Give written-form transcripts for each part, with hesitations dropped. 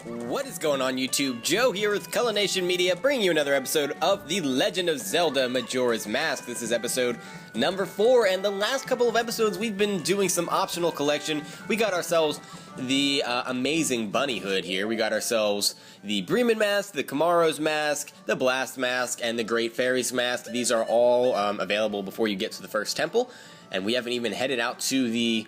What is going on YouTube? Joe here with Culination Media, bringing you another episode of The Legend of Zelda Majora's Mask. This is episode number 4, and the last couple of episodes we've been doing some optional collection. We got ourselves the amazing bunny hood here. We got ourselves the Bremen mask, the Kamaro's mask, the Blast mask, and the Great Fairy's mask. These are all available before you get to the first temple, and we haven't even headed out to the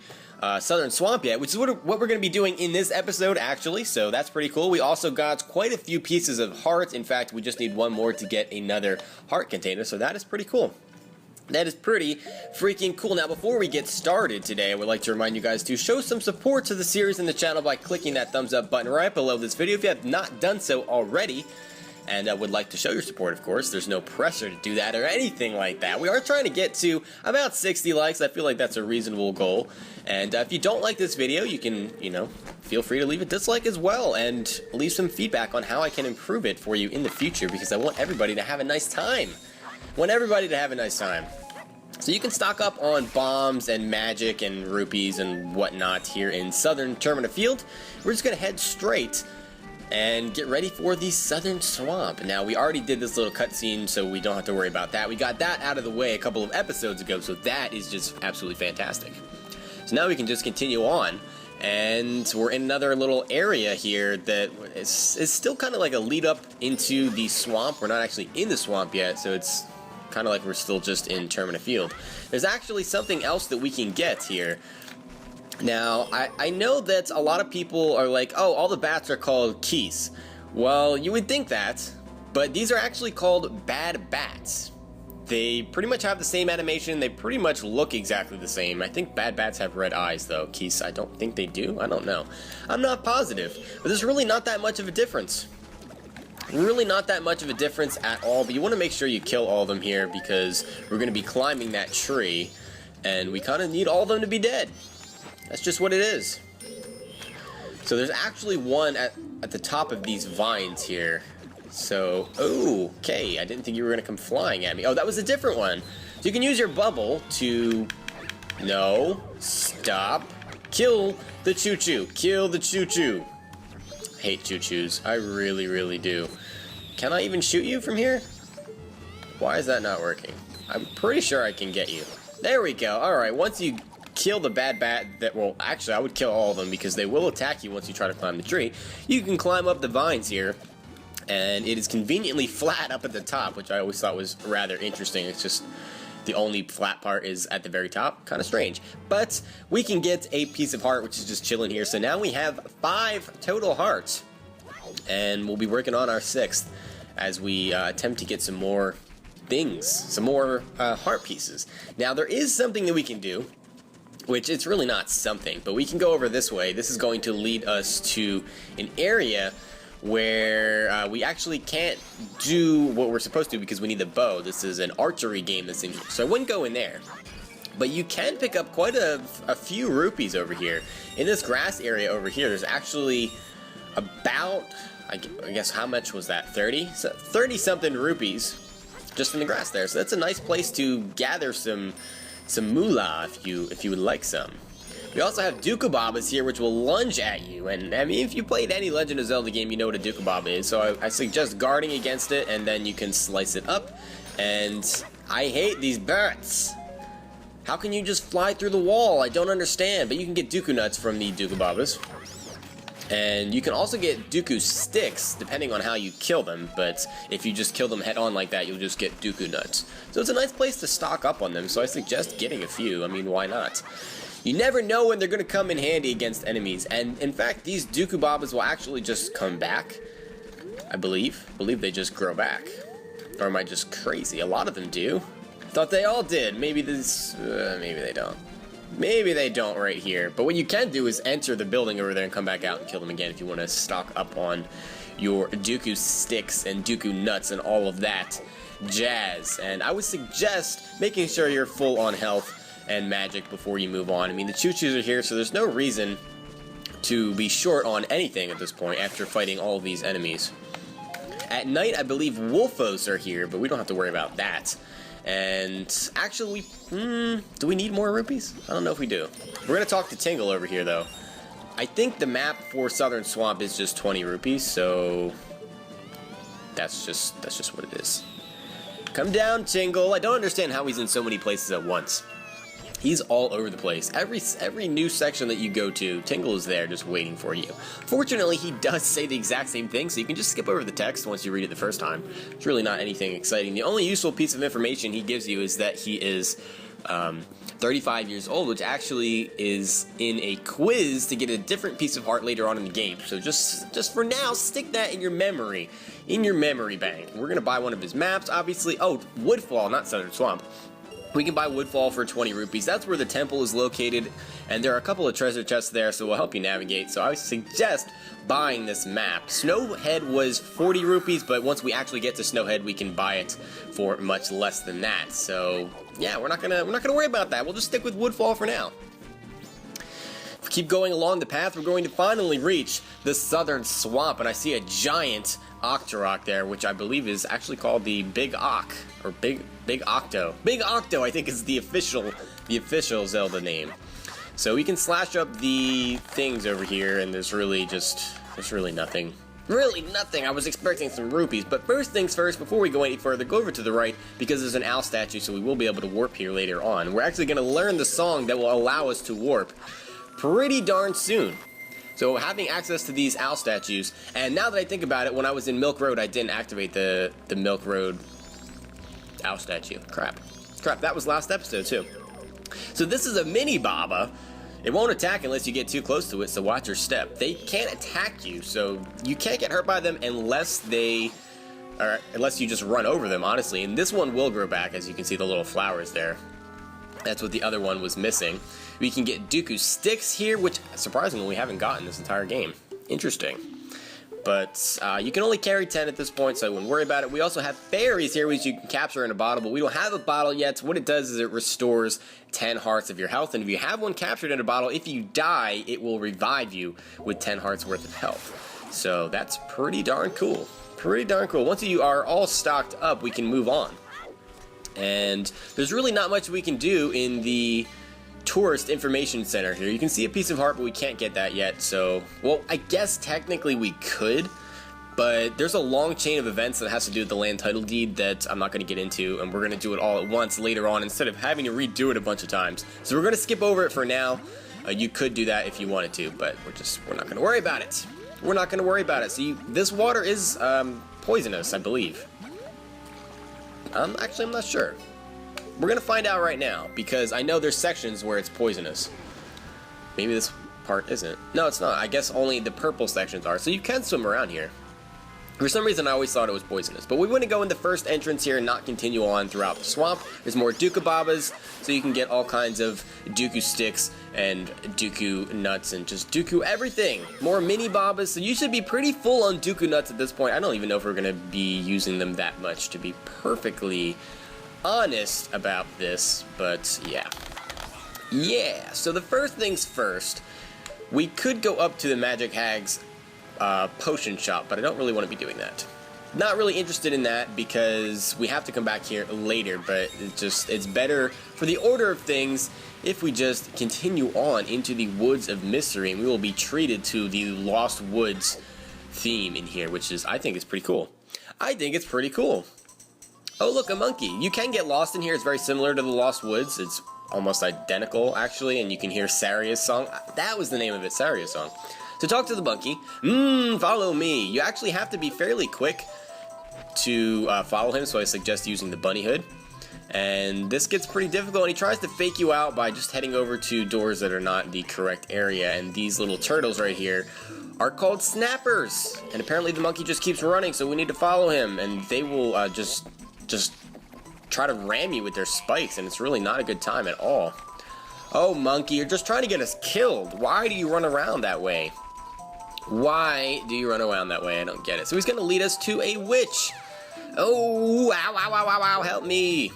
Southern Swamp yet, which is what we're going to be doing in this episode, actually, so that's pretty cool. We also got quite a few pieces of hearts. In fact, we just need one more to get another heart container, so that is pretty cool. That is pretty freaking cool. Now, before we get started today, I would like to remind you guys to show some support to the series and the channel by clicking that thumbs up button right below this video if you have not done so already. And I would like to show your support, of course. There's no pressure to do that or anything like that. We are trying to get to about 60 likes. I feel like that's a reasonable goal. And if you don't like this video, you can, feel free to leave a dislike as well and leave some feedback on how I can improve it for you in the future, because I want everybody to have a nice time. I want everybody to have a nice time. So you can stock up on bombs and magic and rupees and whatnot here in Southern Termina Field. We're just going to head straight and get ready for the Southern Swamp. Now, we already did this little cutscene, so we don't have to worry about that. We got that out of the way a couple of episodes ago, so that is just absolutely fantastic. So now we can just continue on, and we're in another little area here that is still kind of like a lead up into the swamp. We're not actually in the swamp yet, so it's kind of like we're still just in Termina Field. There's actually something else that we can get here. Now, I know that a lot of people are like, oh, all the bats are called keys. Well, you would think that, but these are actually called bad bats. They pretty much have the same animation. They pretty much look exactly the same. I think bad bats have red eyes, though. Keys, I don't think they do. I don't know. I'm not positive, but there's really not that much of a difference. Really not that much of a difference at all, but you want to make sure you kill all of them here because we're going to be climbing that tree, and we kind of need all of them to be dead. That's just what it is. So there's actually one at the top of these vines here. So, okay, I didn't think you were going to come flying at me. Oh, that was a different one. So you can use your bubble to... No, stop. Kill the choo-choo. Kill the choo-choo. I hate choo-choos. I really, really do. Can I even shoot you from here? Why is that not working? I'm pretty sure I can get you. There we go. Alright, once you kill the bad bat well, actually, I would kill all of them because they will attack you once you try to climb the tree. You can climb up the vines here, and it is conveniently flat up at the top, which I always thought was rather interesting. It's just the only flat part is at the very top. Kind of strange. But we can get a piece of heart, which is just chilling here. So now we have 5 total hearts, and we'll be working on our 6th as we attempt to get some more things, some more heart pieces. Now, there is something that we can do, which it's really not something, but we can go over this way. This is going to lead us to an area where we actually can't do what we're supposed to because we need the bow. This is an archery game that's in here, so I wouldn't go in there. But you can pick up quite a few rupees over here. In this grass area over here, there's actually about, I guess, how much was that? 30? So 30-something rupees just in the grass there. So that's a nice place to gather some moolah if you would like some. We also have Dukubabas here, which will lunge at you, and I mean, if you played any Legend of Zelda game, you know what a Dukubaba is, so I suggest guarding against it, and then you can slice it up. And I hate these bats. How can you just fly through the wall? I don't understand, but you can get Dooku nuts from the Dukubabas. And you can also get Dooku sticks, depending on how you kill them, but if you just kill them head on like that, you'll just get Dooku nuts. So it's a nice place to stock up on them, so I suggest getting a few. I mean, why not? You never know when they're going to come in handy against enemies, and in fact, these Dukubabas will actually just come back, I believe. I believe they just grow back. Or am I just crazy? A lot of them do. Thought they all did. Maybe maybe they don't. Maybe they don't right here. But what you can do is enter the building over there and come back out and kill them again if you want to stock up on your Dooku sticks and Dooku nuts and all of that jazz. And I would suggest making sure you're full on health and magic before you move on. I mean, the choo-choos are here, so there's no reason to be short on anything at this point after fighting all of these enemies. At night, I believe Wolfos are here, but we don't have to worry about that. And actually, do we need more rupees? I don't know if we do. We're going to talk to Tingle over here, though. I think the map for Southern Swamp is just 20 rupees, so that's just what it is. Come down, Tingle. I don't understand how he's in so many places at once. He's all over the place. Every new section that you go to, Tingle is there just waiting for you. Fortunately, he does say the exact same thing, so you can just skip over the text once you read it the first time. It's really not anything exciting. The only useful piece of information he gives you is that he is 35 years old, which actually is in a quiz to get a different piece of heart later on in the game. So just for now, stick that in your memory bank. We're gonna buy one of his maps, obviously. Oh, Woodfall, not Southern Swamp. We can buy Woodfall for 20 rupees. That's where the temple is located, and there are a couple of treasure chests there, so we'll help you navigate. So I would suggest buying this map. Snowhead was 40 rupees, but once we actually get to Snowhead, we can buy it for much less than that. So yeah, we're not gonna worry about that. We'll just stick with Woodfall for now. If we keep going along the path, we're going to finally reach the Southern Swamp, and I see a giant Octorok there, which I believe is actually called the Big Ock, or Big Octo. Big Octo, I think, is the official Zelda name. So we can slash up the things over here, and there's really nothing. Really nothing. I was expecting some rupees, but first things first, before we go any further, go over to the right, because there's an owl statue, so we will be able to warp here later on. We're actually going to learn the song that will allow us to warp pretty darn soon. So having access to these owl statues, and now that I think about it, when I was in Milk Road, I didn't activate the Milk Road owl statue. Crap, that was last episode too. So this is a mini Baba. It won't attack unless you get too close to it, so watch your step. They can't attack you, so you can't get hurt by them unless you just run over them, honestly. And this one will grow back, as you can see the little flowers there. That's what the other one was missing. We can get Deku sticks here, which surprisingly we haven't gotten this entire game. Interesting. But you can only carry 10 at this point, so I wouldn't worry about it. We also have fairies here, which you can capture in a bottle, but we don't have a bottle yet. So what it does is it restores 10 hearts of your health, and if you have one captured in a bottle, if you die, it will revive you with 10 hearts worth of health. So that's pretty darn cool. Pretty darn cool. Once you are all stocked up, we can move on. And there's really not much we can do in the tourist information center here. You can see a piece of heart, but we can't get that yet. So, well, I guess technically we could, but there's a long chain of events that has to do with the land title deed that I'm not going to get into, and we're going to do it all at once later on instead of having to redo it a bunch of times. So we're going to skip over it for now. You could do that if you wanted to, but we're not going to worry about it. We're not going to worry about it. See, this water is poisonous, I believe. Actually, I'm not sure. We're gonna find out right now, because I know there's sections where it's poisonous. Maybe this part isn't. No, it's not. I guess only the purple sections are, so you can swim around here. For some reason, I always thought it was poisonous, but we want to go in the first entrance here and not continue on throughout the swamp. There's more Deku Babas, so you can get all kinds of Deku sticks and Deku nuts and just Deku everything. More mini Babas, so you should be pretty full on Deku nuts at this point. I don't even know if we're going to be using them that much, to be perfectly honest about this, but yeah. Yeah, so the first things first, we could go up to the Magic Hag's potion shop, but I don't really want to be doing that. Not really interested in that because we have to come back here later, but it's better for the order of things if we just continue on into the Woods of Mystery, and we will be treated to the Lost Woods theme in here, which is, I think, is pretty cool. I think it's pretty cool. Oh, look, a monkey. You can get lost in here. It's very similar to the Lost Woods. It's almost identical, actually, and you can hear Saria's song. That was the name of it, Saria's song. So talk to the monkey. Follow me. You actually have to be fairly quick to follow him, so I suggest using the bunny hood. And this gets pretty difficult, and he tries to fake you out by just heading over to doors that are not the correct area. And these little turtles right here are called snappers. And apparently the monkey just keeps running, so we need to follow him. And they will just try to ram you with their spikes, and it's really not a good time at all. Oh, monkey, you're just trying to get us killed. Why do you run around that way? Why do you run around that way? I don't get it. So he's going to lead us to a witch. Oh, ow, ow, ow, ow, ow, help me.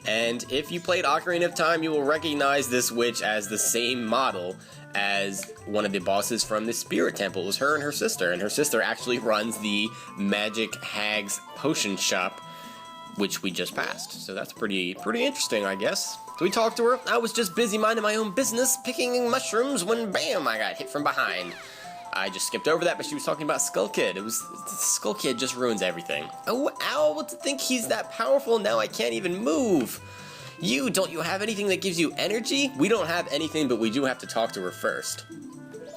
And if you played Ocarina of Time, you will recognize this witch as the same model as one of the bosses from the Spirit Temple. It was her and her sister actually runs the Magic Hag's potion shop, which we just passed. So that's pretty interesting, I guess. So Do we talk to her? I was just busy minding my own business, picking mushrooms, when bam, I got hit from behind. I just skipped over that, but she was talking about Skull Kid. Skull Kid just ruins everything. Oh, ow, to think he's that powerful, now I can't even move. Don't you have anything that gives you energy? We don't have anything, but we do have to talk to her first.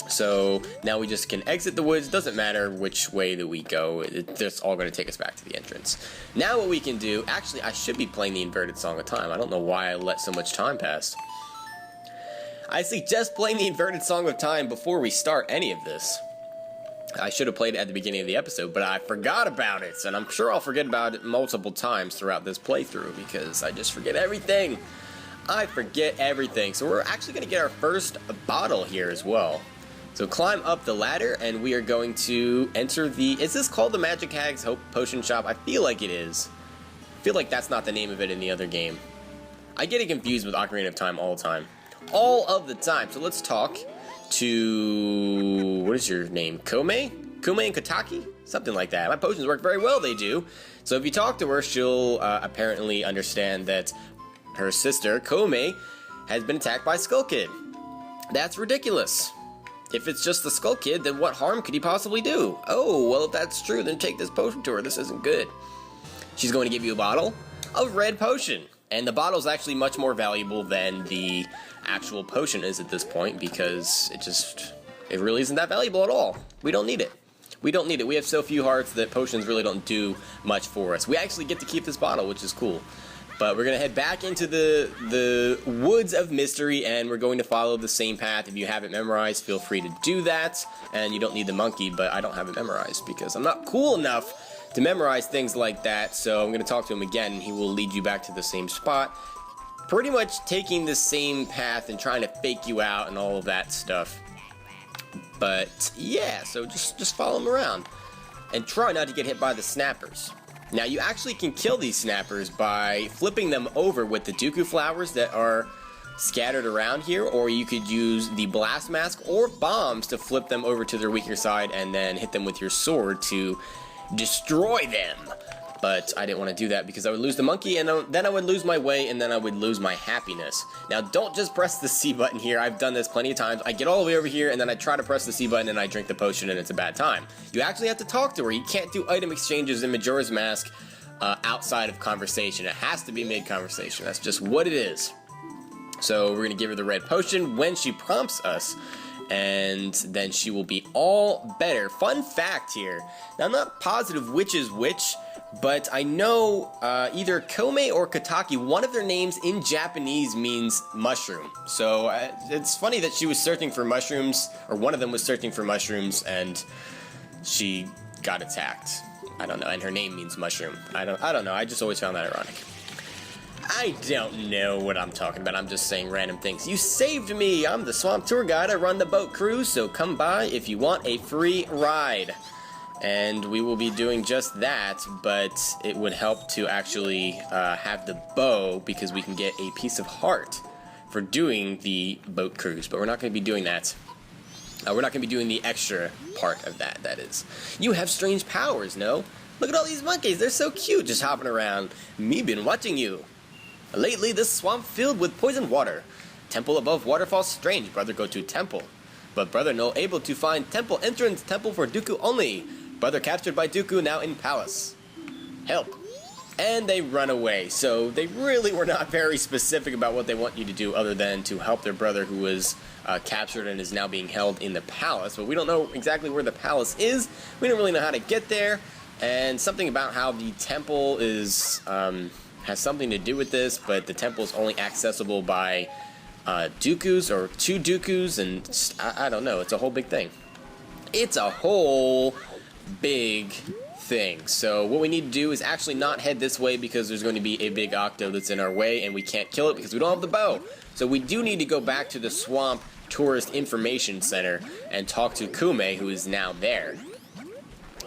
So now we just can exit the woods. Doesn't matter which way that we go. It's all going to take us back to the entrance. Now what we can do, actually I should be playing the inverted Song of Time. I don't know why I let so much time pass. I suggest playing the inverted Song of Time before we start any of this. I should have played it at the beginning of the episode, but I forgot about it, and I'm sure I'll forget about it multiple times throughout this playthrough because I just forget everything. I forget everything. So we're actually going to get our first bottle here as well. So climb up the ladder, and we are going to enter the... Is this called the Magic Hag's Hope Potion Shop? I feel like it is. I feel like that's not the name of it in the other game. I get it confused with Ocarina of Time all the time. All of the time. So let's talk to... What is your name? Kome? Kome and Kotaki? Something like that. My potions work very well, they do. So if you talk to her, she'll apparently understand that her sister, Kome, has been attacked by Skull Kid. That's ridiculous. If it's just the Skull Kid, then what harm could he possibly do? Oh, well, if that's true, then take this potion to her. This isn't good. She's going to give you a bottle of red potion. And the bottle's actually much more valuable than the actual potion is at this point because it really isn't that valuable at all. We don't need it. We don't need it. We have so few hearts that potions really don't do much for us. We actually get to keep this bottle, which is cool. But we're going to head back into the Woods of Mystery, and we're going to follow the same path. If you have it memorized, feel free to do that. And you don't need the monkey, but I don't have it memorized because I'm not cool enough to memorize things like that. So I'm going to talk to him again, and he will lead you back to the same spot. Pretty much taking the same path and trying to fake you out and all of that stuff. But yeah, so just follow him around. And try not to get hit by the snappers. Now, you actually can kill these snappers by flipping them over with the Deku flowers that are scattered around here, or you could use the blast mask or bombs to flip them over to their weaker side and then hit them with your sword to destroy them. But I didn't want to do that because I would lose the monkey, and then I would lose my way, and then I would lose my happiness. Now, don't just press the C button here. I've done this plenty of times. I get all the way over here, and then I try to press the C button, and I drink the potion, and it's a bad time. You actually have to talk to her. You can't do item exchanges in Majora's Mask outside of conversation. It has to be mid-conversation. That's just what it is. So we're going to give her the red potion when she prompts us, and then she will be all better. Fun fact here. Now, I'm not positive which is which, but I know either Kome or Kotaki, one of their names in Japanese means mushroom. So it's funny that she was searching for mushrooms, or one of them was searching for mushrooms, and she got attacked. I don't know, and her name means mushroom. I don't know, I just always found that ironic. I don't know what I'm talking about, I'm just saying random things. You saved me! I'm the Swamp Tour Guide, I run the boat cruise, so come by if you want a free ride. And we will be doing just that, but it would help to actually have the bow because we can get a piece of heart for doing the boat cruise, but we're not going to be doing that. We're not going to be doing the extra part of that, that is. You have strange powers, no? Look at all these monkeys, they're so cute just hopping around. Me been watching you. Lately, this swamp filled with poison water. Temple above waterfall strange, brother go to temple. But brother no able to find temple entrance, temple for Deku only. Brother captured by Deku, now in palace. Help. And they run away. So they really were not very specific about what they want you to do other than to help their brother who was captured and is now being held in the palace. But we don't know exactly where the palace is. We don't really know how to get there. And something about how the temple is has something to do with this, but the temple is only accessible by Dekus or 2 Dekus, and I don't know. It's a whole big thing. It's a whole big thing. So what we need to do is actually not head this way because there's going to be a big octo that's in our way and we can't kill it because we don't have the bow. So we do need to go back to the Swamp Tourist Information Center and talk to Kume, who is now there.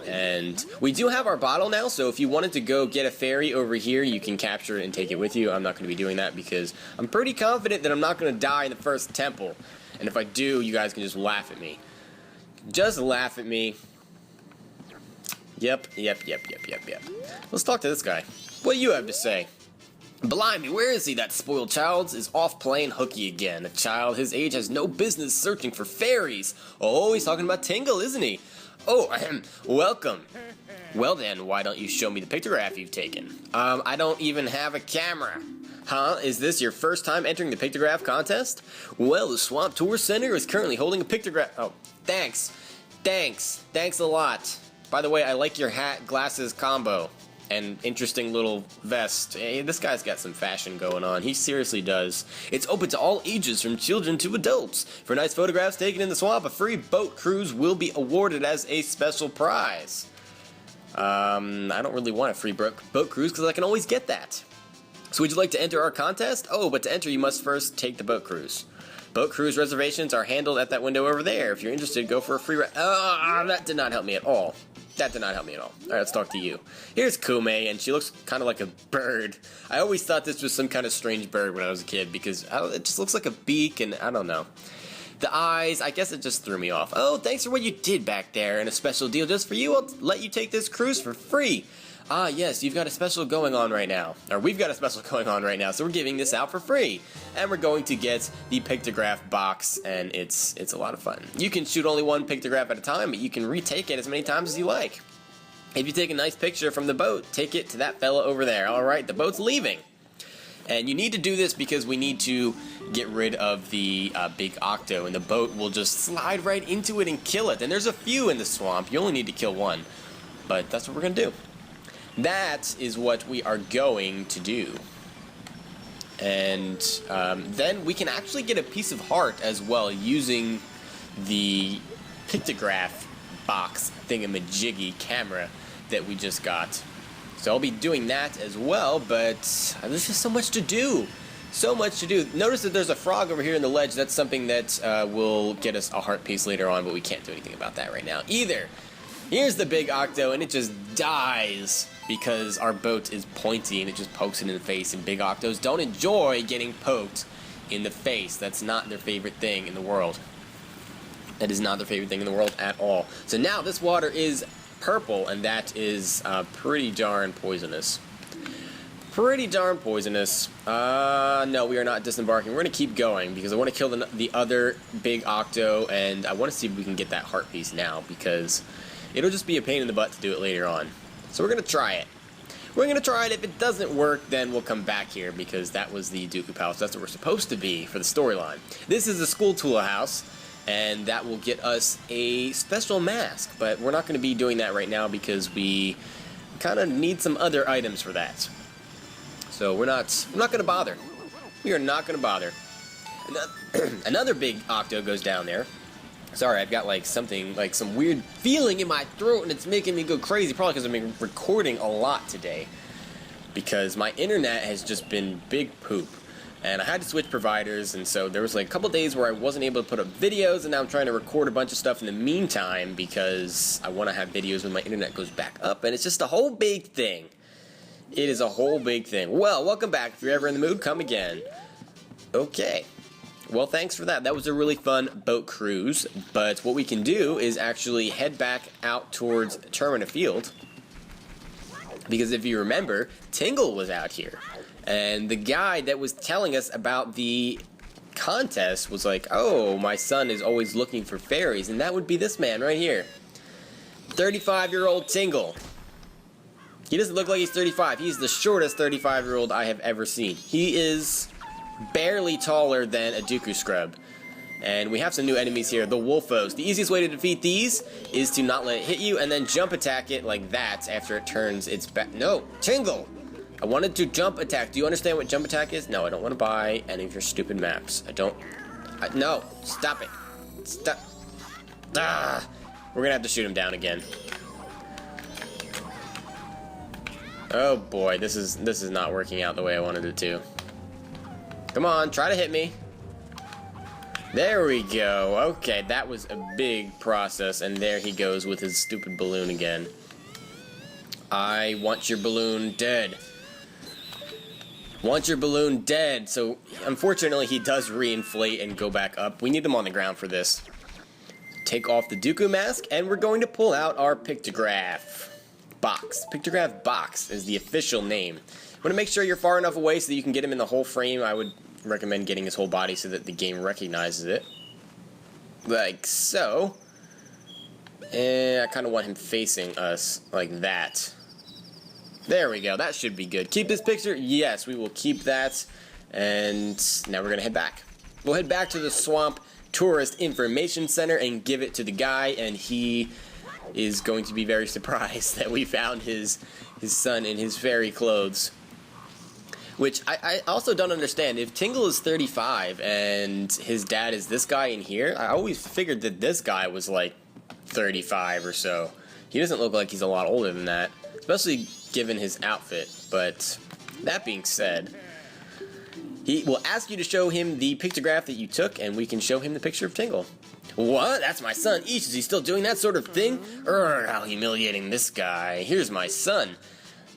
And we do have our bottle now, so if you wanted to go get a fairy over here, you can capture it and take it with you. I'm not going to be doing that because I'm pretty confident that I'm not going to die in the first temple. And if I do, you guys can just laugh at me. Just laugh at me. Yep. Let's talk to this guy. What do you have to say? Blimey, where is he? That spoiled child is off playing hooky again. A child his age has no business searching for fairies. Oh, he's talking about Tingle, isn't he? Oh, welcome. Well then, why don't you show me the pictograph you've taken? I don't even have a camera. Huh? Is this your first time entering the pictograph contest? Well, the Swamp Tour Center is currently holding a pictograph. Oh, thanks. Thanks a lot. By the way, I like your hat, glasses combo. And interesting little vest. Hey, this guy's got some fashion going on. He seriously does. It's open to all ages, from children to adults. For nice photographs taken in the swamp, a free boat cruise will be awarded as a special prize. I don't really want a free boat cruise because I can always get that. So would you like to enter our contest? Oh, but to enter you must first take the boat cruise. Boat cruise reservations are handled at that window over there. If you're interested, go for a free ride. That did not help me at all. Alright, let's talk to you. Here's Kume, and she looks kind of like a bird. I always thought this was some kind of strange bird when I was a kid because it just looks like a beak, and I don't know. The eyes, I guess it just threw me off. Oh, thanks for what you did back there, and a special deal just for you. I'll let you take this cruise for free. Ah, yes, you've got a special going on right now. Or we've got a special going on right now, so we're giving this out for free. And we're going to get the pictograph box, and it's a lot of fun. You can shoot only one pictograph at a time, but you can retake it as many times as you like. If you take a nice picture from the boat, take it to that fella over there. Alright, the boat's leaving. And you need to do this because we need to get rid of the big octo, and the boat will just slide right into it and kill it. And there's a few in the swamp. You only need to kill one. But that's what we're going to do. That is what we are going to do. And then we can actually get a piece of heart as well using the pictograph box thingamajiggy camera that we just got. So I'll be doing that as well, but there's just so much to do. So much to do. Notice that there's a frog over here in the ledge. That's something that will get us a heart piece later on, but we can't do anything about that right now either. Here's the big octo, and it just dies because our boat is pointy and it just pokes it in the face, and big octos don't enjoy getting poked in the face. That's not their favorite thing in the world. That is not their favorite thing in the world at all. So now this water is purple, and that is pretty darn poisonous. Pretty darn poisonous. No, we are not disembarking. We're going to keep going because I want to kill the other big octo, and I want to see if we can get that heart piece now because it'll just be a pain in the butt to do it later on. So we're going to try it. We're going to try it. If it doesn't work, then we'll come back here because that was the Deku Palace. That's what we're supposed to be for the storyline. This is the School Tool House, and that will get us a special mask. But we're not going to be doing that right now because we kind of need some other items for that. So we're not going to bother. We are not going to bother. Another big octo goes down there. Sorry, I've got like something, like some weird feeling in my throat, and it's making me go crazy. Probably because I've been recording a lot today. Because my internet has just been big poop. And I had to switch providers, and so there was like a couple days where I wasn't able to put up videos, and now I'm trying to record a bunch of stuff in the meantime because I want to have videos when my internet goes back up, and it's just a whole big thing. It is a whole big thing. Well, welcome back. If you're ever in the mood, come again. Okay. Well, thanks for that. That was a really fun boat cruise, but what we can do is actually head back out towards Termina Field, because if you remember, Tingle was out here, and the guy that was telling us about the contest was like, oh, my son is always looking for fairies, and that would be this man right here. 35-year-old Tingle. He doesn't look like he's 35. He's the shortest 35-year-old I have ever seen. He is barely taller than a Deku Scrub. And we have some new enemies here, the Wolfos. The easiest way to defeat these is to not let it hit you and then jump attack it like that after it turns its back. No, Tingle! I wanted to jump attack. Do you understand what jump attack is? No, I don't want to buy any of your stupid maps. No, stop it. Stop. Ah! We're gonna have to shoot him down again. Oh boy, this is not working out the way I wanted it to. Come on, try to hit me. There we go. Okay, that was a big process, and there he goes with his stupid balloon again. I want your balloon dead. Want your balloon dead. So, unfortunately, he does reinflate and go back up. We need him on the ground for this. Take off the Deku mask, and we're going to pull out our pictograph box. Pictograph box is the official name. Want to make sure you're far enough away so that you can get him in the whole frame. I would recommend getting his whole body so that the game recognizes it. Like so. And I kind of want him facing us like that. There we go. That should be good. Keep this picture? Yes, we will keep that. And now we're going to head back. We'll head back to the Swamp Tourist Information Center and give it to the guy, and he is going to be very surprised that we found his son in his fairy clothes. Which I also don't understand. If Tingle is 35 and his dad is this guy in here, I always figured that this guy was like 35 or so. He doesn't look like he's a lot older than that, especially given his outfit. But that being said, he will ask you to show him the pictograph that you took, and we can show him the picture of Tingle. What? That's my son. Eesh, is he still doing that sort of thing? How humiliating this guy. Here's my son.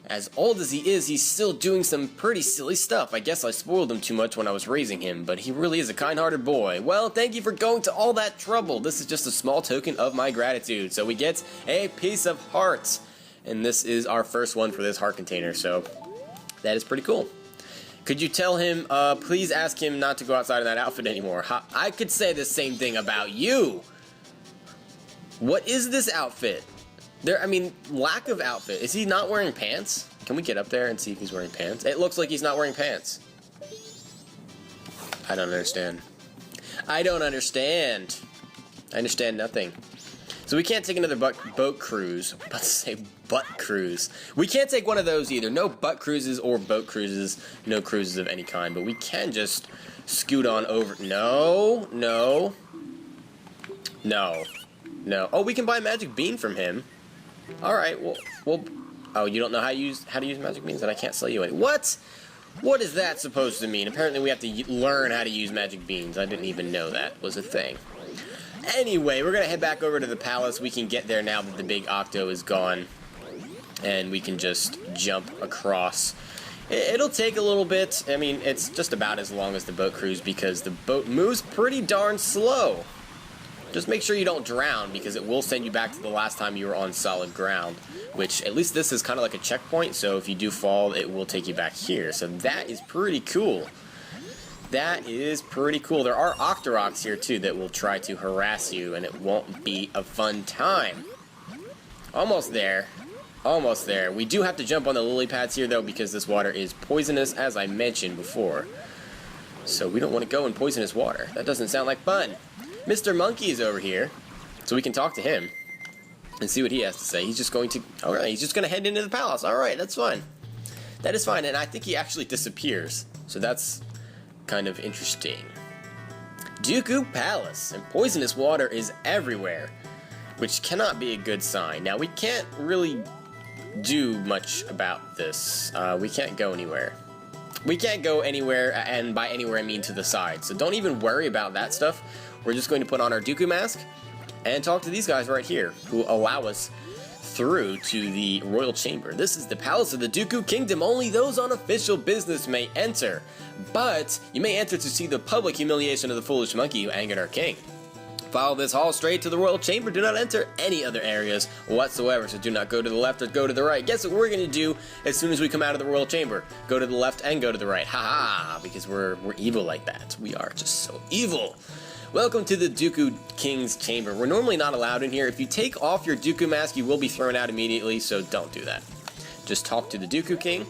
As old as he is, he's still doing some pretty silly stuff. I guess I spoiled him too much when I was raising him, but he really is a kind-hearted boy. Well, thank you for going to all that trouble. This is just a small token of my gratitude. So we get a piece of heart. And this is our first one for this heart container, so that is pretty cool. Could you tell him, please ask him not to go outside in that outfit anymore? I could say the same thing about you. What is this outfit? Lack of outfit. Is he not wearing pants? Can we get up there and see if he's wearing pants? It looks like he's not wearing pants. I don't understand. I don't understand. I understand nothing. So we can't take another boat cruise. I'm about to say butt cruise. We can't take one of those either. No butt cruises or boat cruises. No cruises of any kind. But we can just scoot on over. No. No. No. No. Oh, we can buy a magic bean from him. Alright, well, oh, you don't know how to use magic beans, and I can't sell you any. What? What is that supposed to mean? Apparently we have to learn how to use magic beans. I didn't even know that was a thing. Anyway, we're going to head back over to the palace. We can get there now that the big Octo is gone, and we can just jump across. It'll take a little bit. I mean, it's just about as long as the boat cruise because the boat moves pretty darn slow. Just make sure you don't drown, because it will send you back to the last time you were on solid ground, which at least this is kind of like a checkpoint, so if you do fall, it will take you back here. So that is pretty cool. That is pretty cool. There are Octoroks here, too, that will try to harass you, and it won't be a fun time. Almost there. Almost there. We do have to jump on the lily pads here, though, because this water is poisonous, as I mentioned before. So we don't want to go in poisonous water. That doesn't sound like fun. Mr. Monkey is over here, so we can talk to him and see what he has to say. He's just going to... Alright, he's just going to head into the palace. Alright, that's fine. That is fine, and I think he actually disappears. So that's kind of interesting. Deku Palace, and poisonous water is everywhere, which cannot be a good sign. Now, we can't really do much about this. We can't go anywhere. We can't go anywhere, and by anywhere I mean to the side. So don't even worry about that stuff. We're just going to put on our Deku mask and talk to these guys right here who allow us through to the royal chamber. This is the palace of the Deku Kingdom. Only those on official business may enter. But you may enter to see the public humiliation of the foolish monkey who angered our king. Follow this hall straight to the royal chamber. Do not enter any other areas whatsoever. So do not go to the left or go to the right. Guess what we're going to do as soon as we come out of the royal chamber? Go to the left and go to the right. Haha, because we're evil like that. We are just so evil. Welcome to the Deku King's Chamber. We're normally not allowed in here. If you take off your Deku mask, you will be thrown out immediately, so don't do that. Just talk to the Deku King.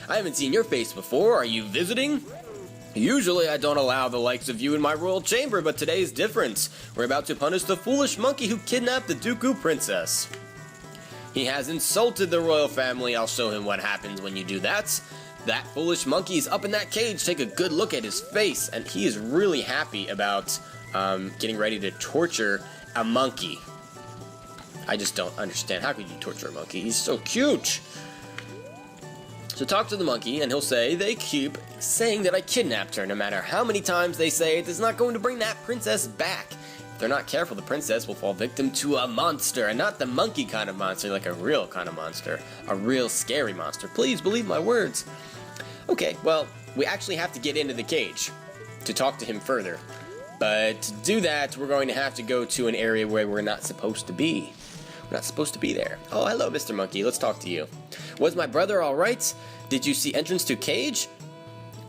I haven't seen your face before. Are you visiting? Usually I don't allow the likes of you in my royal chamber, but today is different. We're about to punish the foolish monkey who kidnapped the Deku princess. He has insulted the royal family. I'll show him what happens when you do that. That foolish monkey is up in that cage. Take a good look at his face, and he is really happy about getting ready to torture a monkey. I just don't understand. How could you torture a monkey? He's so cute. So talk to the monkey, and he'll say, they keep saying that I kidnapped her. No matter how many times they say it is not going to bring that princess back. If they're not careful, the princess will fall victim to a monster, and not the monkey kind of monster, like a real kind of monster. A real scary monster. Please believe my words. Okay, well, we actually have to get into the cage to talk to him further. But to do that, we're going to have to go to an area where we're not supposed to be. We're not supposed to be there. Oh, hello, Mr. Monkey. Let's talk to you. Was my brother alright? Did you see entrance to cage?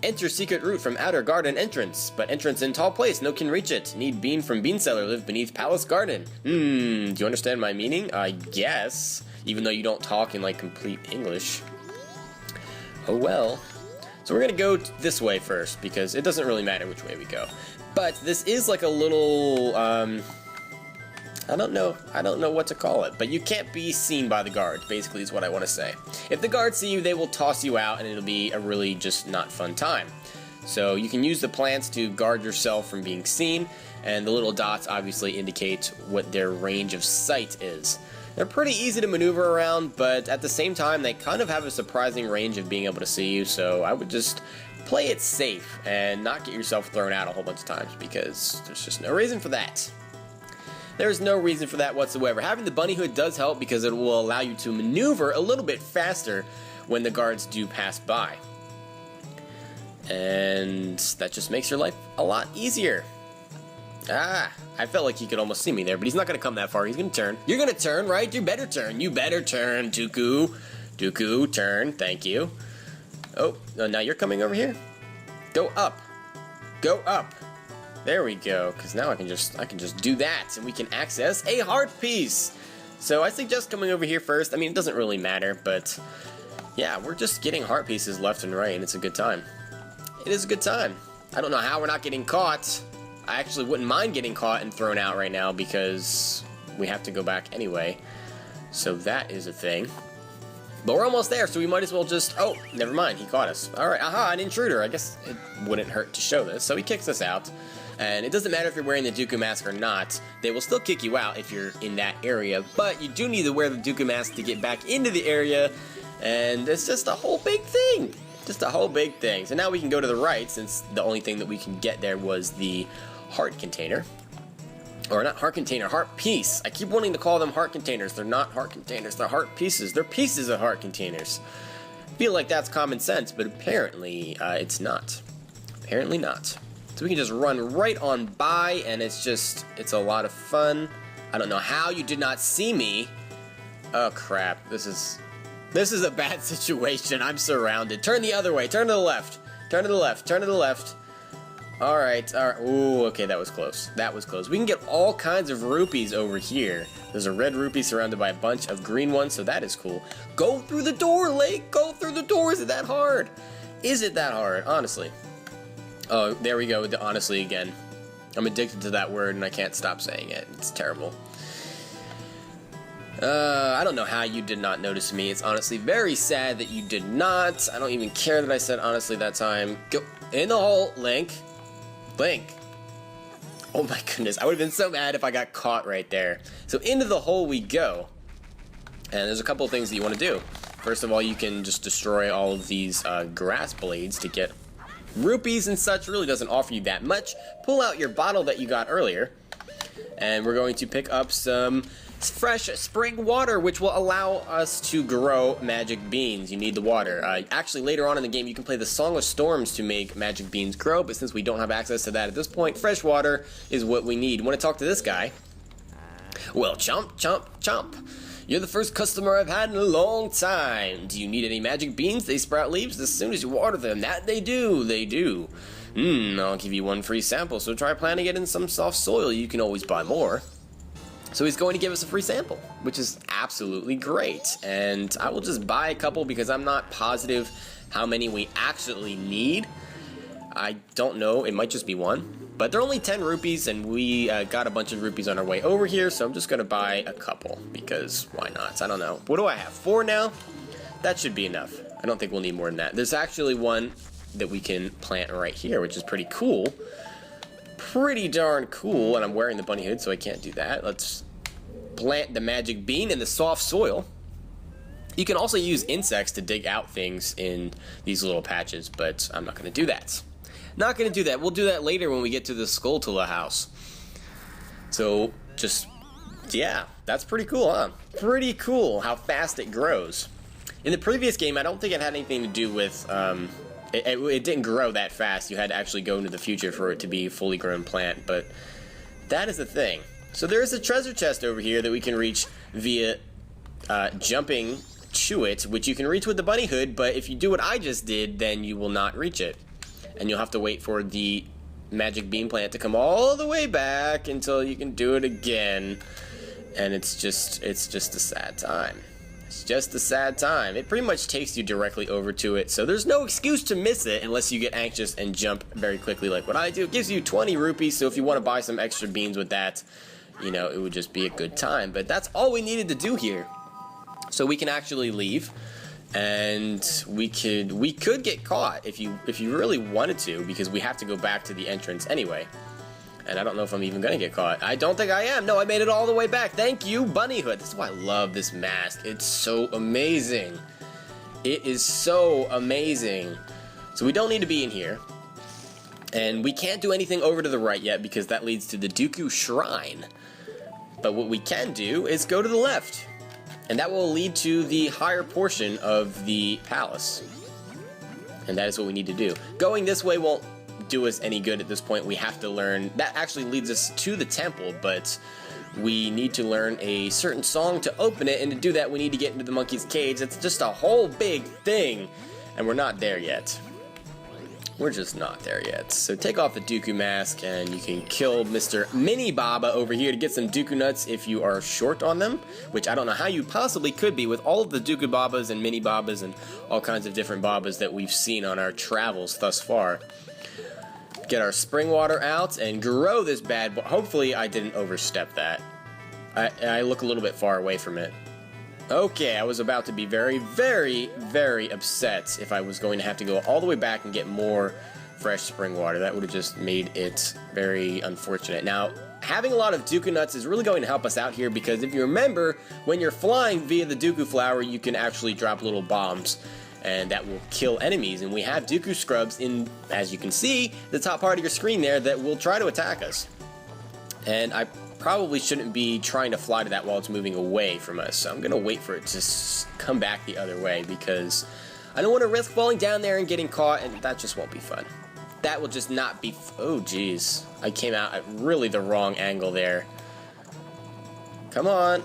Enter secret route from outer garden entrance, but entrance in tall place, no can reach it. Need bean from bean cellar, live beneath palace garden. Do you understand my meaning? I guess, even though you don't talk in like complete English. Oh well. So we're gonna go this way first, because it doesn't really matter which way we go. But this is like a little, I don't know what to call it, but you can't be seen by the guards, basically is what I want to say. If the guards see you, they will toss you out, and it'll be a really just not fun time. So you can use the plants to guard yourself from being seen, and the little dots obviously indicate what their range of sight is. They're pretty easy to maneuver around, but at the same time, they kind of have a surprising range of being able to see you, so I would just play it safe and not get yourself thrown out a whole bunch of times, because there's just no reason for that. There's no reason for that whatsoever. Having the bunny hood does help because it will allow you to maneuver a little bit faster when the guards do pass by. And that just makes your life a lot easier. Ah, I felt like he could almost see me there, but he's not going to come that far. He's going to turn. You're going to turn, right? You better turn. You better turn, Deku. Deku, turn. Thank you. Oh, now you're coming over here? Go up. Go up. There we go, because now I can just do that, and we can access a heart piece. So I suggest coming over here first. I mean, it doesn't really matter, but yeah, we're just getting heart pieces left and right, and it's a good time. It is a good time. I don't know how we're not getting caught. I actually wouldn't mind getting caught and thrown out right now because we have to go back anyway. So that is a thing. But we're almost there, so we might as well just... Oh, never mind, he caught us. Alright, aha, an intruder. I guess it wouldn't hurt to show this. So he kicks us out. And it doesn't matter if you're wearing the Deku mask or not, they will still kick you out if you're in that area, but you do need to wear the Deku mask to get back into the area, and it's just a whole big thing. Just a whole big thing. So now we can go to the right, since the only thing that we can get there was the heart container. Or not heart container, heart piece. I keep wanting to call them heart containers. They're not heart containers, they're heart pieces. They're pieces of heart containers. I feel like that's common sense, but apparently it's not. Apparently not. So we can just run right on by, and it's a lot of fun. I don't know how you did not see me. Oh crap, this is a bad situation. I'm surrounded. Turn the other way, turn to the left. Turn to the left, turn to the left. Alright, alright. Ooh, okay, that was close. That was close. We can get all kinds of rupees over here. There's a red rupee surrounded by a bunch of green ones, so that is cool. Go through the door, Lake! Go through the door! Is it that hard? Is it that hard? Honestly. Oh, there we go with the honestly again. I'm addicted to that word and I can't stop saying it. It's terrible. I don't know how you did not notice me. It's honestly very sad that you did not. I don't even care that I said honestly that time. Go in the hole, Link. Link. Oh my goodness, I would have been so mad if I got caught right there. So into the hole we go. And there's a couple of things that you want to do. First of all, you can just destroy all of these grass blades to get rupees and such. Really doesn't offer you that much. Pull out your bottle that you got earlier, and we're going to pick up some fresh spring water, which will allow us to grow magic beans. You need the water. Actually, later on in the game, you can play the Song of Storms to make magic beans grow, but since we don't have access to that at this point, fresh water is what we need. Want to talk to this guy? Well, chomp, chomp, chomp. You're the first customer I've had in a long time. Do you need any magic beans? They sprout leaves as soon as you water them. That they do, they do. I'll give you one free sample, so try planting it in some soft soil. You can always buy more. So he's going to give us a free sample, which is absolutely great. And I will just buy a couple because I'm not positive how many we actually need. I don't know, it might just be one. But they're only 10 rupees, and we got a bunch of rupees on our way over here, so I'm just going to buy a couple, because why not? I don't know. What do I have? 4 now? That should be enough. I don't think we'll need more than that. There's actually one that we can plant right here, which is pretty cool. Pretty darn cool, and I'm wearing the bunny hood, so I can't do that. Let's plant the magic bean in the soft soil. You can also use insects to dig out things in these little patches, but I'm not going to do that. Not going to do that. We'll do that later when we get to the Skulltula house. So, just, yeah, that's pretty cool, huh? Pretty cool how fast it grows. In the previous game, I don't think it had anything to do with, it didn't grow that fast. You had to actually go into the future for it to be a fully grown plant, but that is the thing. So there is a treasure chest over here that we can reach via jumping to it, which you can reach with the bunny hood, but if you do what I just did, then you will not reach it. And you'll have to wait for the magic bean plant to come all the way back until you can do it again. And it's just a sad time. It's just a sad time. It pretty much takes you directly over to it, so there's no excuse to miss it unless you get anxious and jump very quickly like what I do. It gives you 20 rupees, so if you want to buy some extra beans with that, you know, it would just be a good time. But that's all we needed to do here. So we can actually leave, and we could get caught if you really wanted to, because we have to go back to the entrance anyway. And I don't know if I'm even gonna get caught. I don't think I am. No, I made it all the way back. Thank you, Bunny Hood. This is why I love this mask. It's so amazing. It is so amazing. So we don't need to be in here. And we can't do anything over to the right yet because that leads to the Deku Shrine. But what we can do is go to the left. And that will lead to the higher portion of the palace. And that is what we need to do. Going this way won't do us any good at this point. We have to learn. That actually leads us to the temple, but we need to learn a certain song to open it, and to do that we need to get into the monkey's cage. It's just a whole big thing, and we're not there yet. We're just not there yet. So take off the Deku mask, and you can kill Mr. Mini Baba over here to get some Deku nuts if you are short on them, which I don't know how you possibly could be with all of the Deku Babas and Mini Babas and all kinds of different Babas that we've seen on our travels thus far. Get our spring water out and grow this bad boy. Hopefully I didn't overstep that. I look a little bit far away from it. Okay, I was about to be very, very, very upset if I was going to have to go all the way back and get more fresh spring water. That would have just made it very unfortunate. Now, having a lot of Deku nuts is really going to help us out here, because if you remember, when you're flying via the Deku flower, you can actually drop little bombs, and that will kill enemies. And we have Deku scrubs in, as you can see, the top part of your screen there, that will try to attack us. And I probably shouldn't be trying to fly to that while it's moving away from us, so I'm gonna wait for it to come back the other way, because I don't want to risk falling down there and getting caught, and that just won't be fun. That will just not be oh jeez, I came out at really the wrong angle there. Come on.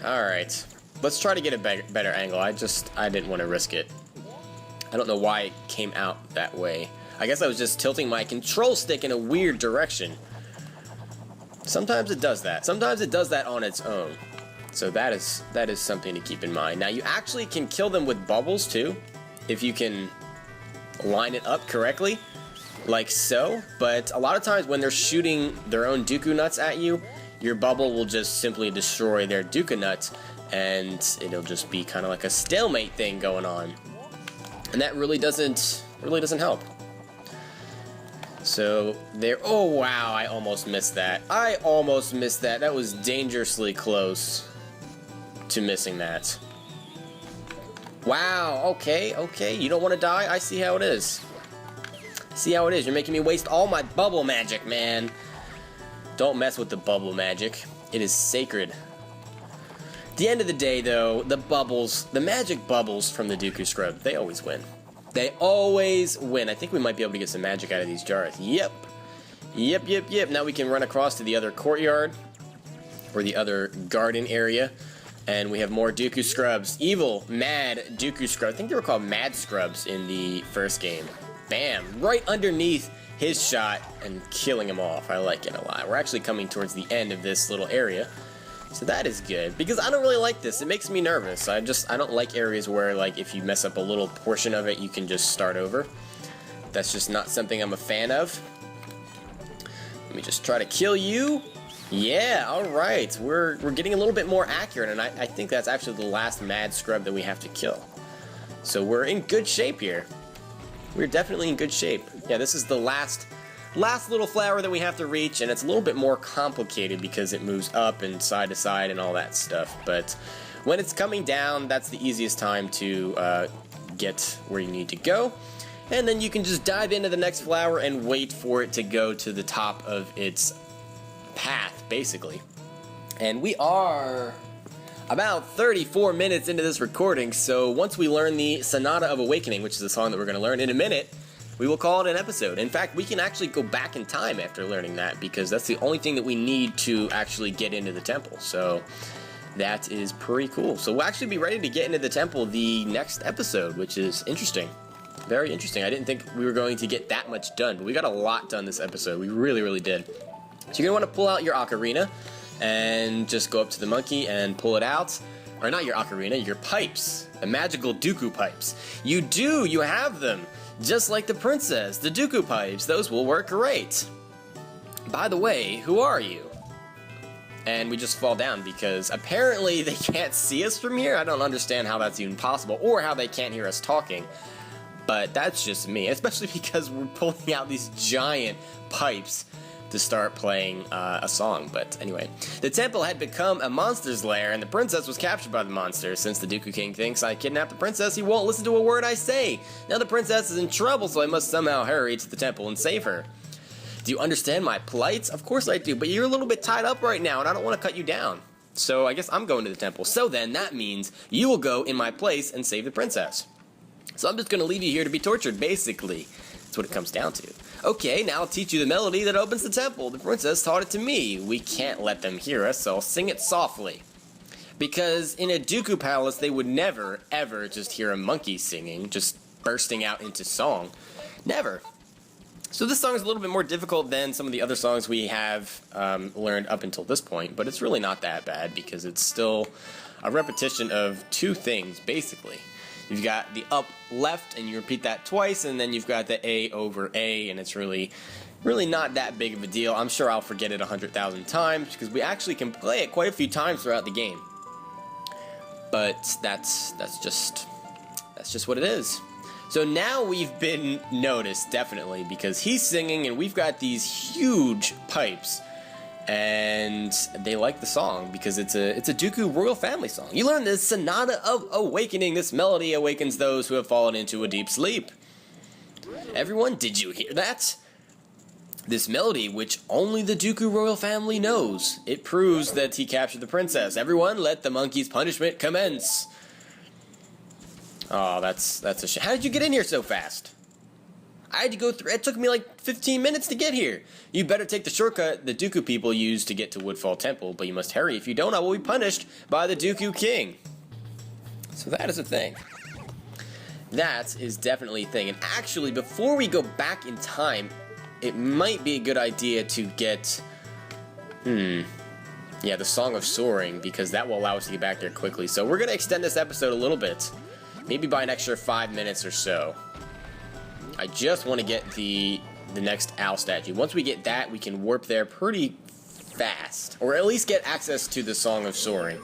Alright. Let's try to get a better angle. I didn't want to risk it. I don't know why it came out that way. I guess I was just tilting my control stick in a weird direction. Sometimes it does that. Sometimes it does that on its own. So that is something to keep in mind. Now, you actually can kill them with bubbles too, if you can line it up correctly, like so. But a lot of times when they're shooting their own Deku nuts at you, your bubble will just simply destroy their Deku nuts, and it'll just be kind of like a stalemate thing going on. And that really doesn't help. So there, oh wow, I almost missed that. I almost missed that. That was dangerously close to missing that. Wow, okay, you don't want to die? I see how it is. See how it is, you're making me waste all my bubble magic, man. Don't mess with the bubble magic. It is sacred. At the end of the day, though, the bubbles, the magic bubbles from the Deku Scrub, they always win. They always win. I think we might be able to get some magic out of these jars. Yep. Now we can run across to the other courtyard, or the other garden area, and we have more Deku Scrubs. Evil, mad Deku Scrubs. I think they were called Mad Scrubs in the first game. Bam! Right underneath his shot and killing him off. I like it a lot. We're actually coming towards the end of this little area. So that is good, because I don't really like this. It makes me nervous. I don't like areas where, like, if you mess up a little portion of it, you can just start over. That's just not something I'm a fan of. Let me just try to kill you. Yeah, alright. We're getting a little bit more accurate, and I think that's actually the last Mad Scrub that we have to kill. So we're in good shape here. We're definitely in good shape. Yeah, this is the last little flower that we have to reach, and it's a little bit more complicated because it moves up and side to side and all that stuff. But when it's coming down, that's the easiest time to get where you need to go. And then you can just dive into the next flower and wait for it to go to the top of its path, basically. And we are about 34 minutes into this recording, so once we learn the Sonata of Awakening, which is the song that we're going to learn in a minute, we will call it an episode. In fact, we can actually go back in time after learning that, because that's the only thing that we need to actually get into the temple. So that is pretty cool. So we'll actually be ready to get into the temple the next episode, which is interesting. Very interesting. I didn't think we were going to get that much done, but we got a lot done this episode. We really, really did. So you're going to want to pull out your ocarina and just go up to the monkey and pull it out. Or not your ocarina, your pipes. The magical Deku pipes. You have them. Just like the princess, the Deku pipes. Those will work great. By the way, who are you? And we just fall down because apparently they can't see us from here. I don't understand how that's even possible, or how they can't hear us talking. But that's just me, especially because we're pulling out these giant pipes to start playing a song. But anyway, the temple had become a monster's lair, and the princess was captured by the monster. Since the Deku King thinks I kidnapped the princess, he won't listen to a word I say. Now the princess is in trouble, so I must somehow hurry to the temple and save her. Do you understand my plight? Of course I do, but you're a little bit tied up right now, and I don't want to cut you down. So I guess I'm going to the temple. So then, that means you will go in my place and save the princess. So I'm just going to leave you here to be tortured, basically. That's what it comes down to. Okay, now I'll teach you the melody that opens the temple. The princess taught it to me. We can't let them hear us, so I'll sing it softly. Because in a Deku palace, they would never, ever just hear a monkey singing, just bursting out into song. Never. So this song is a little bit more difficult than some of the other songs we have learned up until this point, but it's really not that bad because it's still a repetition of two things, basically. You've got the up left, and you repeat that twice, and then you've got the A over A, and it's really not that big of a deal. I'm sure I'll forget it 100,000 times, because we actually can play it quite a few times throughout the game. But that's just what it is. So now we've been noticed, definitely, because he's singing, and we've got these huge pipes. And they like the song because it's a Deku royal family song. You learn this Sonata of Awakening. This melody awakens those who have fallen into a deep sleep. Everyone, did you hear that? This melody, which only the Deku royal family knows. It proves that he captured the princess. Everyone, let the monkey's punishment commence. Oh, that's a shame. How did you get in here so fast? I had to go through. It took me like 15 minutes to get here. You better take the shortcut the Deku people use to get to Woodfall Temple, but you must hurry. If you don't, I will be punished by the Deku King. So that is a thing. That is definitely a thing. And actually, before we go back in time, it might be a good idea to get, the Song of Soaring, because that will allow us to get back there quickly. So we're going to extend this episode a little bit, maybe by an extra 5 minutes or so. I just want to get the next owl statue. Once we get that, we can warp there pretty fast, or at least get access to the Song of Soaring.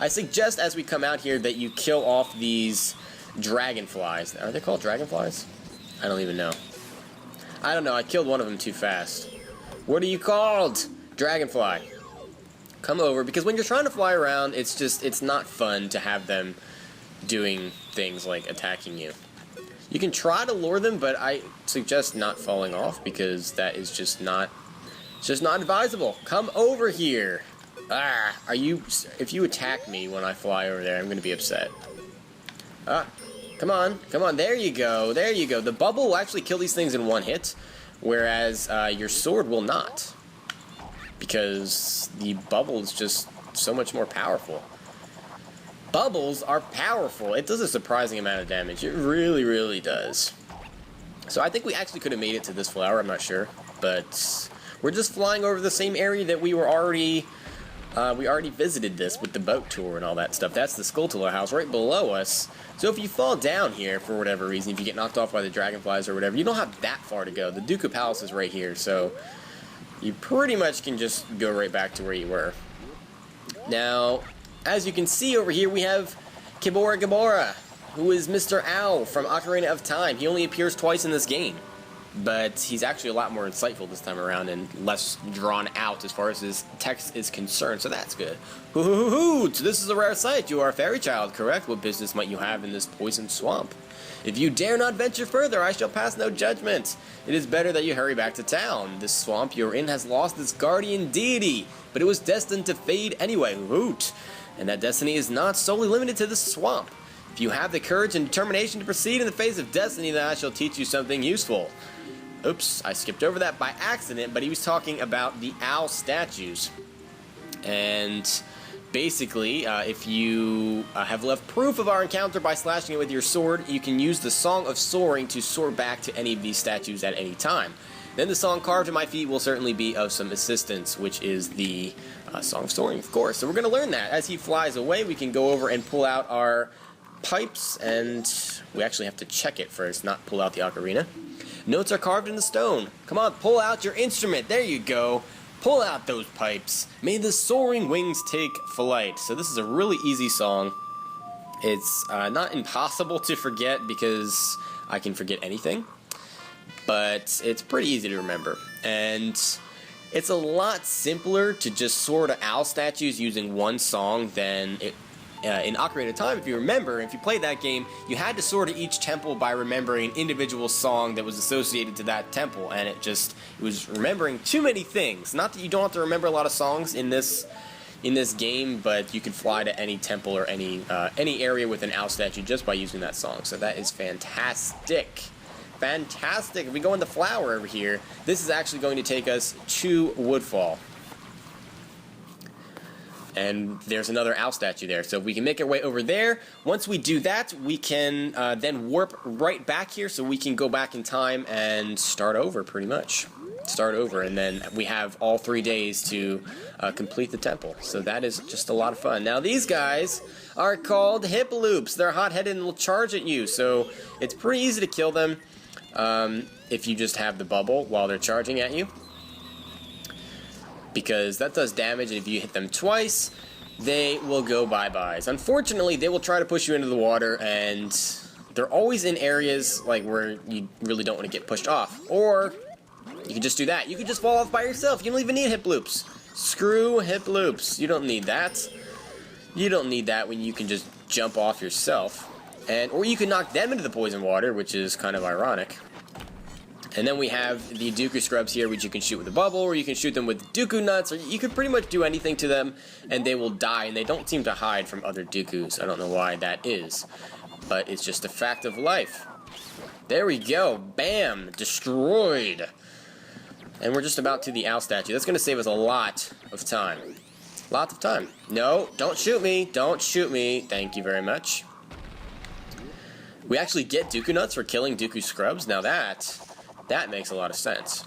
I suggest as we come out here that you kill off these dragonflies. Are they called dragonflies? I don't even know. I don't know. I killed one of them too fast. What are you called? Dragonfly. Come over, because when you're trying to fly around, it's not fun to have them doing things like attacking you. You can try to lure them, but I suggest not falling off, because that is just not advisable. Come over here. If you attack me when I fly over there, I'm going to be upset. Come on, there you go, The bubble will actually kill these things in one hit, whereas your sword will not, because the bubble is just so much more powerful. Bubbles are powerful. It does a surprising amount of damage. It really, really does. So I think we actually could have made it to this flower. I'm not sure, but we're just flying over the same area that we were already. We already visited this with the boat tour and all that stuff. That's the Skulltula house right below us. So if you fall down here for whatever reason, if you get knocked off by the dragonflies or whatever, you don't have that far to go. The Deku Palace is right here, so you pretty much can just go right back to where you were. Now, as you can see over here, we have Kibora Gabora, who is Mr. Owl from Ocarina of Time. He only appears twice in this game, but he's actually a lot more insightful this time around and less drawn out as far as his text is concerned, so that's good. Hoo-hoo-hoo-hoo! So this is a rare sight. You are a fairy child, correct? What business might you have in this poisoned swamp? If you dare not venture further, I shall pass no judgment. It is better that you hurry back to town. This swamp you're in has lost its guardian deity, but it was destined to fade anyway. Hoot! And that destiny is not solely limited to the swamp. If you have the courage and determination to proceed in the face of destiny, then I shall teach you something useful. Oops, I skipped over that by accident, but he was talking about the owl statues. And basically, if you have left proof of our encounter by slashing it with your sword, you can use the Song of Soaring to soar back to any of these statues at any time. Then the song carved in my feet will certainly be of some assistance, which is the Song of Soaring, of course. So we're going to learn that. As he flies away, we can go over and pull out our pipes, and we actually have to check it first, not pull out the ocarina. Notes are carved in the stone. Come on, pull out your instrument. There you go. Pull out those pipes. May the soaring wings take flight. So this is a really easy song. It's not impossible to forget because I can forget anything. But it's pretty easy to remember. And it's a lot simpler to just soar to owl statues using one song than in Ocarina of Time. If you remember, if you played that game, you had to soar to each temple by remembering an individual song that was associated to that temple, and it was remembering too many things. Not that you don't have to remember a lot of songs in this game, but you can fly to any temple or any area with an owl statue just by using that song. So that is fantastic. Fantastic. If we go in the flower over here, this is actually going to take us to Woodfall. And there's another owl statue there. So if we can make our way over there, once we do that, we can then warp right back here so we can go back in time and start over, pretty much. Start over, and then we have all 3 days to complete the temple. So that is just a lot of fun. Now these guys are called hip loops. They're hot-headed and will charge at you, so it's pretty easy to kill them if you just have the bubble while they're charging at you, because that does damage, and if you hit them twice, they will go bye-byes. Unfortunately, they will try to push you into the water, and they're always in areas like where you really don't want to get pushed off. Or you can just do that. You can just fall off by yourself. You don't even need hip loops. Screw hip loops. You don't need that. You don't need that when you can just jump off yourself. Or you can knock them into the poison water, which is kind of ironic. And then we have the Deku Scrubs here, which you can shoot with a bubble, or you can shoot them with Deku Nuts, or you can pretty much do anything to them, and they will die, and they don't seem to hide from other Dekus. I don't know why that is, but it's just a fact of life. There we go. Bam! Destroyed! And we're just about to the owl statue. That's going to save us a lot of time. Lots of time. No, don't shoot me. Don't shoot me. Thank you very much. We actually get Deku Nuts for killing Deku Scrubs. Now that makes a lot of sense.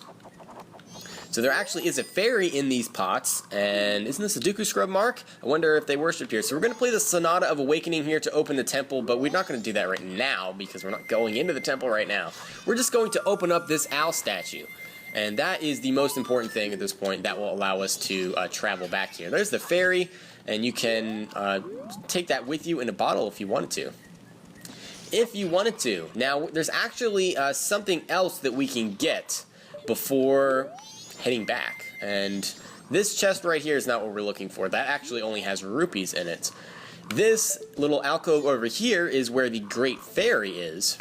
So there actually is a fairy in these pots, and isn't this a Deku Scrub mark? I wonder if they worship here. So we're going to play the Sonata of Awakening here to open the temple, but we're not going to do that right now because we're not going into the temple right now. We're just going to open up this owl statue. And that is the most important thing at this point that will allow us to travel back here. There's the fairy, and you can take that with you in a bottle if you wanted to. If you wanted to. Now, there's actually something else that we can get before heading back. And this chest right here is not what we're looking for. That actually only has rupees in it. This little alcove over here is where the Great Fairy is.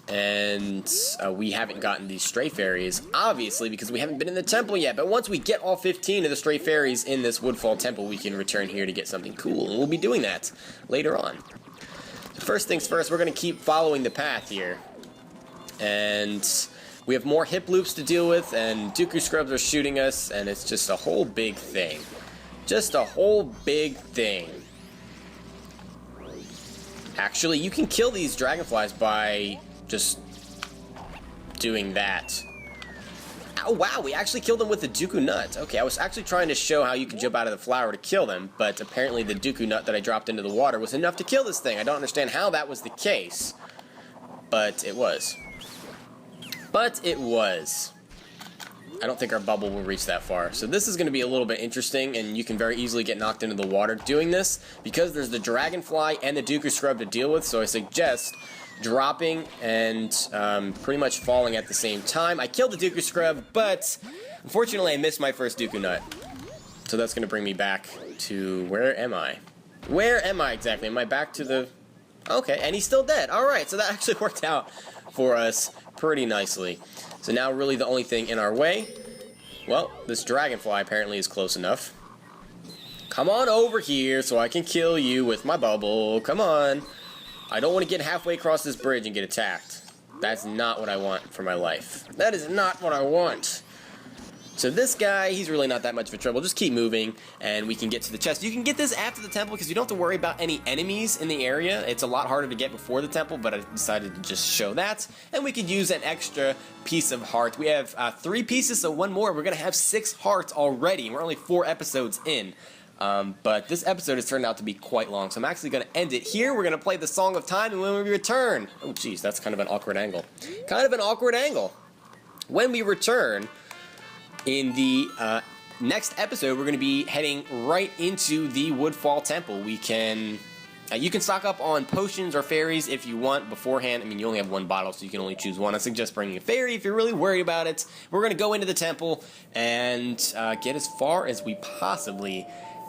And we haven't gotten these stray fairies, obviously, because we haven't been in the temple yet. But once we get all 15 of the stray fairies in this Woodfall temple, we can return here to get something cool. And we'll be doing that later on. So first things first, we're going to keep following the path here. And we have more hip loops to deal with, and Deku Scrubs are shooting us, and it's just a whole big thing. Just a whole big thing. Actually, you can kill these dragonflies by just doing that. Oh wow, we actually killed them with the Deku Nut. Okay, I was actually trying to show how you can jump out of the flower to kill them, but apparently the Deku Nut that I dropped into the water was enough to kill this thing. I don't understand how that was the case, but it was. But it was. I don't think our bubble will reach that far. So this is going to be a little bit interesting, and you can very easily get knocked into the water doing this, because there's the Dragonfly and the Deku Scrub to deal with, so I suggest dropping and pretty much falling at the same time. I killed the Deku Scrub, but unfortunately I missed my first Deku Nut. So that's going to bring me back to... where am I? Where am I exactly? Am I back to the... okay, and he's still dead. Alright, so that actually worked out for us pretty nicely. So now really the only thing in our way... well, this Dragonfly apparently is close enough. Come on over here so I can kill you with my bubble. Come on. I don't want to get halfway across this bridge and get attacked. That's not what I want for my life. That is not what I want. So this guy, he's really not that much of a trouble. Just keep moving, and we can get to the chest. You can get this after the temple because you don't have to worry about any enemies in the area. It's a lot harder to get before the temple, but I decided to just show that. And we could use an extra piece of heart. We have 3 pieces, so 1 more. We're going to have 6 hearts already. We're only 4 episodes in. But this episode has turned out to be quite long, so I'm actually going to end it here. We're going to play the Song of Time, and when we return... Oh, geez, that's kind of an awkward angle. When we return... In the next episode, we're going to be heading right into the Woodfall Temple. We can... you can stock up on potions or fairies if you want beforehand. I mean, you only have 1 bottle, so you can only choose 1. I suggest bringing a fairy if you're really worried about it. We're going to go into the temple and get as far as we possibly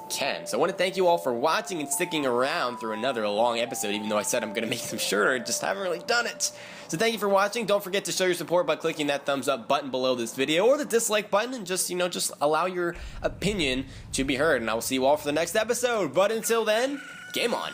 can. So I want to thank you all for watching and sticking around through another long episode, even though I said I'm going to make them shorter. I just haven't really done it. So thank you for watching. Don't forget to show your support by clicking that thumbs up button below this video or the dislike button, and just, just allow your opinion to be heard. And I will see you all for the next episode. But until then, game on.